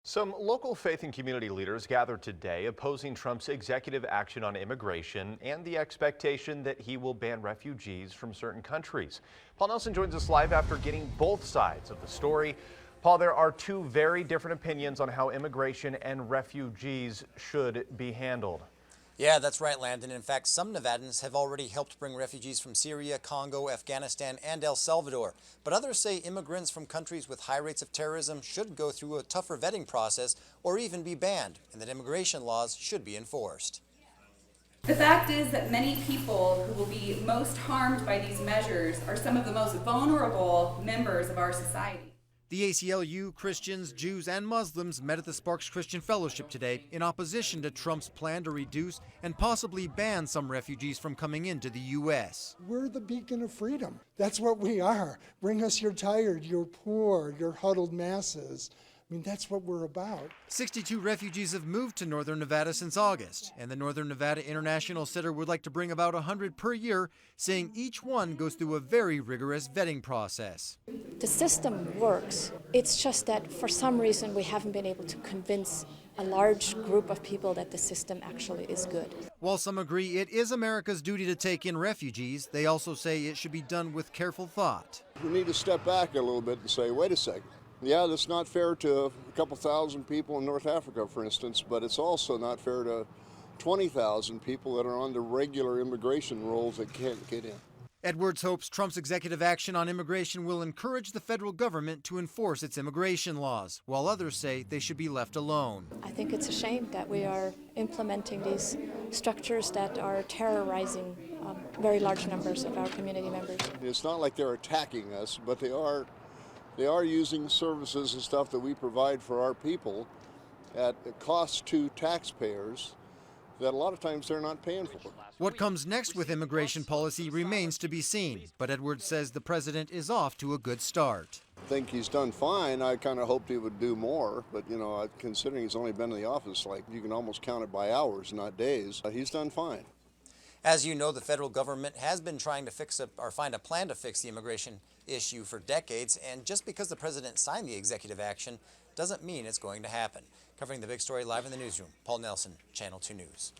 Some local faith and community leaders gathered today opposing Trump's executive action on immigration and the expectation that he will ban refugees from certain countries. Paul Nelson joins us live after getting both sides of the story. Paul, there are two very different opinions on how immigration and refugees should be handled. Yeah, that's right, Landon. In fact, some Nevadans have already helped bring refugees from Syria, Congo, Afghanistan, and El Salvador. But others say immigrants from countries with high rates of terrorism should go through a tougher vetting process or even be banned, and that immigration laws should be enforced. The fact is that many people who will be most harmed by these measures are some of the most vulnerable members of our society. The ACLU, Christians, Jews, and Muslims met at the Sparks Christian Fellowship today in opposition to Trump's plan to reduce and possibly ban some refugees from coming into the U.S. We're the beacon of freedom. That's what we are. Bring us your tired, your poor, your huddled masses. I mean, that's what we're about. 62 refugees have moved to northern Nevada since August, and the Northern Nevada International Center would like to bring about 100 per year, saying each one goes through a very rigorous vetting process. The system works. It's just that for some reason we haven't been able to convince a large group of people that the system actually is good. While some agree it is America's duty to take in refugees, they also say it should be done with careful thought. We need to step back a little bit and say, wait a second. Yeah, that's not fair to a couple thousand people in North Africa, for instance, but it's also not fair to 20,000 people that are on the regular immigration rolls that can't get in. Edwards hopes Trump's executive action on immigration will encourage the federal government to enforce its immigration laws, while others say they should be left alone. I think it's a shame that we are implementing these structures that are terrorizing very large numbers of our community members. It's not like they're attacking us, but they are using services and stuff that we provide for our people at a cost to taxpayers that a lot of times they're not paying for. What comes next with immigration policy remains to be seen, but Edwards says the president is off to a good start. I think he's done fine. I kind of hoped he would do more, but considering he's only been in the office, like, you can almost count it by hours, not days. He's done fine. As you know, the federal government has been trying to find a plan to fix the immigration issue for decades, and just because the president signed the executive action doesn't mean it's going to happen. Covering the big story live in the newsroom, Paul Nelson, Channel 2 News.